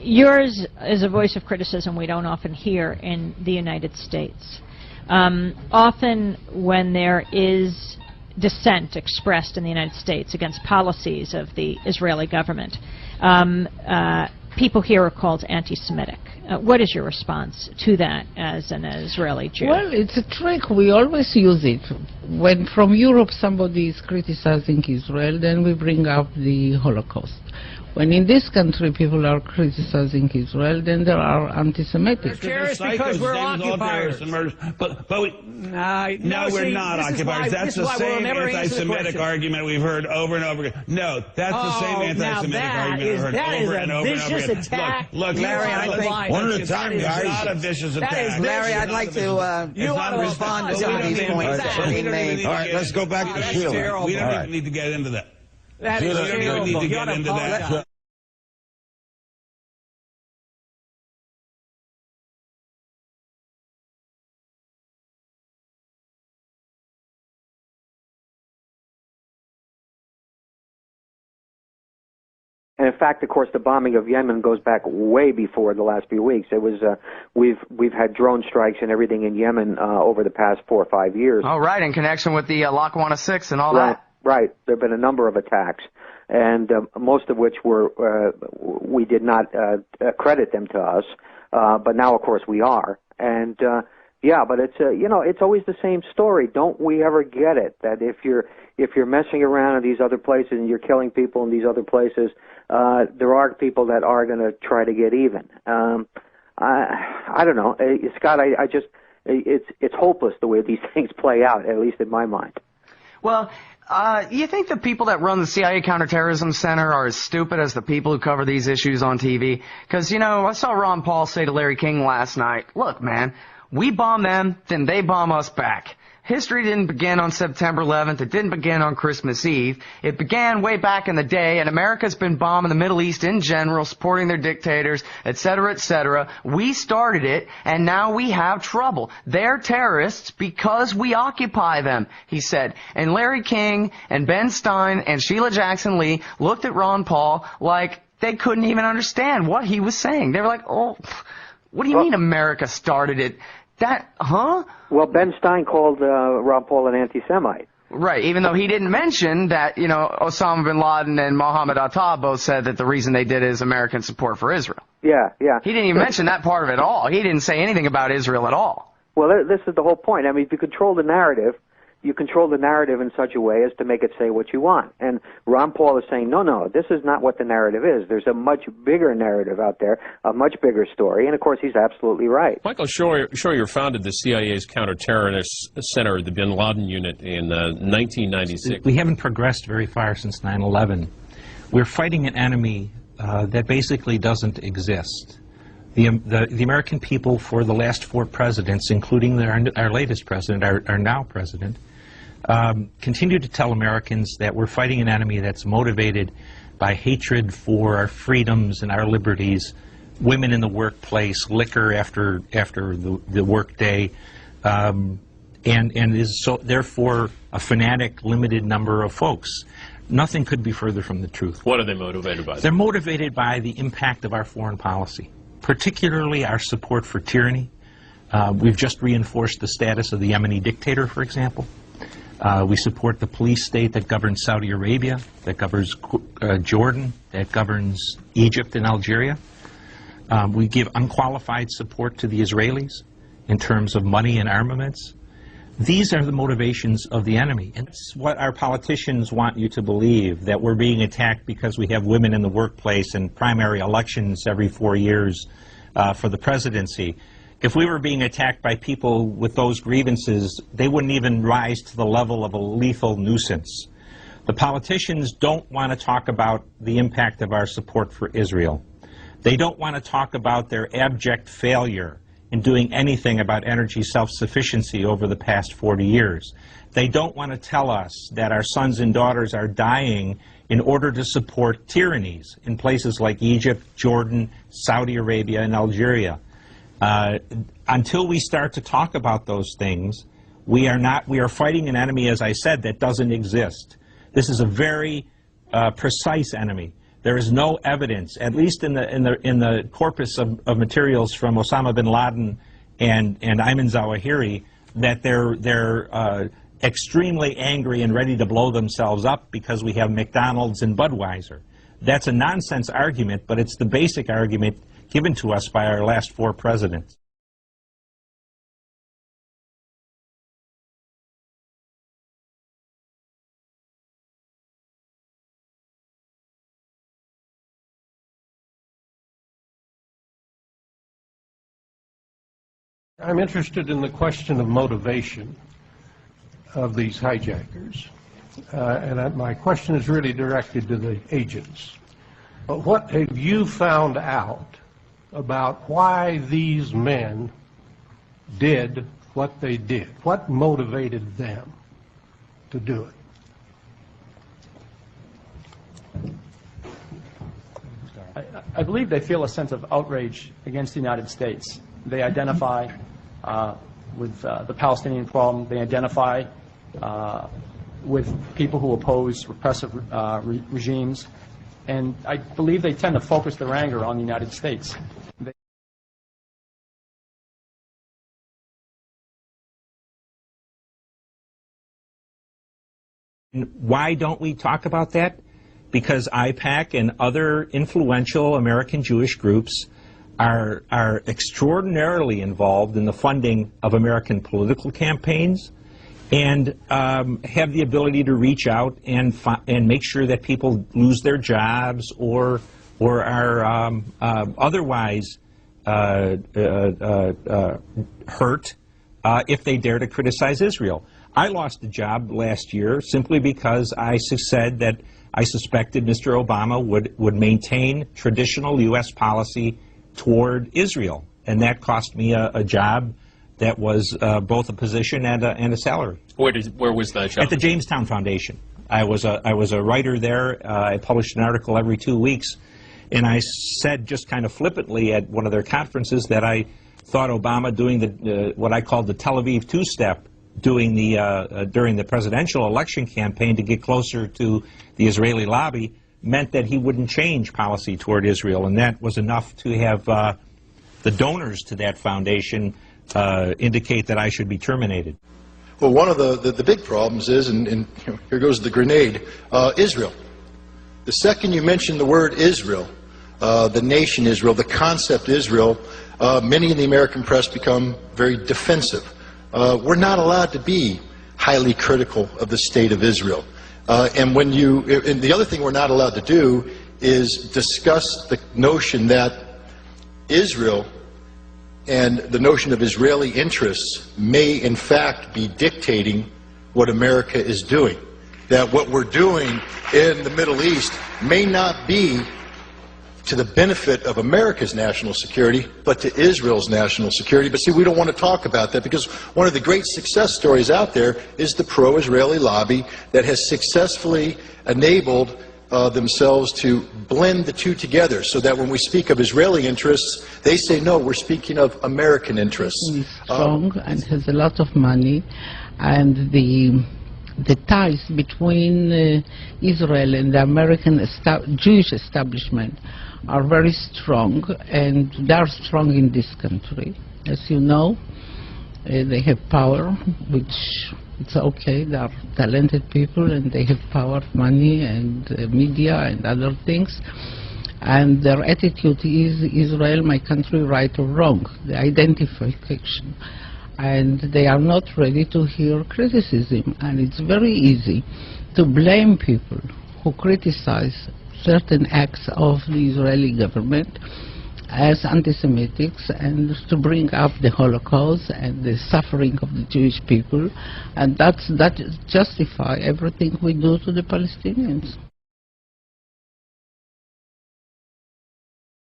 yours is a voice of criticism we don't often hear in the United States. Often when there is dissent expressed in the United States against policies of the Israeli government, people here are called anti-Semitic. What is your response to that as an Israeli Jew? Well, it's a trick. We always use it. When from Europe somebody is criticizing Israel, then we bring up the Holocaust. When in this country people are criticizing Israel, then there are anti-Semitic. Terrorists because we're occupiers. But no, we're not occupiers. That's the same anti-Semitic argument we've heard over and over again. No, that's the same anti-Semitic argument we've heard over and over and over again. Attack. Look, Larry, I think one at a time, guys. It's not a vicious attack. Larry, I'd like to respond to some of these points that are being made. All right, let's go back to Sheila. We don't need to get into that. That is terrible. We don't need to get into that. And in fact, of course, the bombing of Yemen goes back way before the last few weeks. It was we've had drone strikes and everything in Yemen over the past 4 or 5 years. Oh, right, in connection with the Lackawanna 6 and all that. Right. There have been a number of attacks, and most of which were we did not credit them to us, but now, of course, we are. And yeah, but it's it's always the same story. Don't we ever get it that if you're messing around in these other places and you're killing people in these other places, there are people that are going to try to get even. I don't know, Scott. I just it's hopeless the way these things play out, at least in my mind. Well, you think the people that run the CIA Counterterrorism Center are as stupid as the people who cover these issues on TV? Because, I saw Ron Paul say to Larry King last night, look, man, we bomb them, then they bomb us back. History didn't begin on September 11th. It didn't begin on Christmas Eve. It began way back in the day, and America's been bombing the Middle East in general, supporting their dictators, etc., etc. We started it, and now we have trouble. They're terrorists because we occupy them, he said. And Larry King and Ben Stein and Sheila Jackson Lee looked at Ron Paul like they couldn't even understand what he was saying. They were like, oh, what do you mean America started it? Well, Ben Stein called Ron Paul an anti-Semite. Right, even though he didn't mention that, Osama bin Laden and Mohammed Atta both said that the reason they did it is American support for Israel. Yeah. He didn't even mention that part of it at all. He didn't say anything about Israel at all. Well, this is the whole point. I mean, if you control the narrative, you control the narrative in such a way as to make it say what you want. And Ron Paul is saying, no, this is not what the narrative is. There's a much bigger narrative out there, a much bigger story. And, of course, he's absolutely right. Michael Scheuer founded the CIA's Counterterrorist Center, the Bin Laden Unit, in 1996. We haven't progressed very far since 9/11. We're fighting an enemy that basically doesn't exist. The American people for the last 4 presidents, including our latest president, our now president, continue to tell Americans that we're fighting an enemy that's motivated by hatred for our freedoms and our liberties, women in the workplace, liquor after the work day, and is so therefore a fanatic, limited number of folks. Nothing could be further from the truth. What are they motivated by? They're motivated by the impact of our foreign policy, particularly our support for tyranny. We've just reinforced the status of the Yemeni dictator, for example. We support the police state that governs Saudi Arabia, that governs Jordan, that governs Egypt and Algeria. We give unqualified support to the Israelis in terms of money and armaments. These are the motivations of the enemy. And it's what our politicians want you to believe, that we're being attacked because we have women in the workplace and primary elections every 4 years for the presidency. If we were being attacked by people with those grievances, they wouldn't even rise to the level of a lethal nuisance. The politicians don't want to talk about the impact of our support for Israel. They don't want to talk about their abject failure in doing anything about energy self-sufficiency over the past 40 years. They don't want to tell us that our sons and daughters are dying in order to support tyrannies in places like Egypt, Jordan, Saudi Arabia, and Algeria. Until we start to talk about those things, we are fighting an enemy, as I said, that doesn't exist. This is a very precise enemy. There is no evidence, at least in the corpus of materials from Osama bin Laden and Ayman Zawahiri, that they're extremely angry and ready to blow themselves up because we have McDonald's and Budweiser. That's a nonsense argument, but it's the basic argument given to us by our last 4 presidents. I'm interested in the question of motivation of these hijackers. My question is really directed to the agents. But what have you found out about why these men did what they did? What motivated them to do it? I believe they feel a sense of outrage against the United States. They identify with the Palestinian problem. They identify with people who oppose repressive regimes. And I believe they tend to focus their anger on the United States. Why don't we talk about that? Because IPAC and other influential American Jewish groups are extraordinarily involved in the funding of American political campaigns and have the ability to reach out and make sure that people lose their jobs or are otherwise hurt if they dare to criticize Israel. I lost a job last year simply because I said that I suspected Mr. Obama would maintain traditional U.S. policy toward Israel, and that cost me a job that was both a position and a salary. Where was that job? At the Jamestown Foundation. I was a writer there. I published an article every 2 weeks, and I said just kind of flippantly at one of their conferences that I thought Obama doing what I called the Tel Aviv two-step, during the presidential election campaign to get closer to the Israeli lobby, meant that he wouldn't change policy toward Israel, and that was enough to have the donors to that foundation indicate that I should be terminated. Well, one of the big problems is, and here goes the grenade, Israel. The second you mention the word Israel, the nation Israel, the concept Israel, many in the American press become very defensive. We're not allowed to be highly critical of the state of Israel. And the other thing we're not allowed to do is discuss the notion that Israel and the notion of Israeli interests may in fact be dictating what America is doing. That what we're doing in the Middle East may not be to the benefit of America's national security, but to Israel's national security. But see, we don't want to talk about that because one of the great success stories out there is the pro-Israeli lobby that has successfully enabled themselves to blend the two together so that when we speak of Israeli interests, they say, no, we're speaking of American interests. He's strong and has a lot of money, and the ties between Israel and the American Jewish establishment are very strong, and they are strong in this country. As you know, they have power, which it's okay. They are talented people, and they have power, money, and media, and other things. And their attitude is Israel, my country, right or wrong, the identification. And they are not ready to hear criticism. And it's very easy to blame people who criticize certain acts of the Israeli government as anti-Semitics and to bring up the Holocaust and the suffering of the Jewish people. And that justifies everything we do to the Palestinians.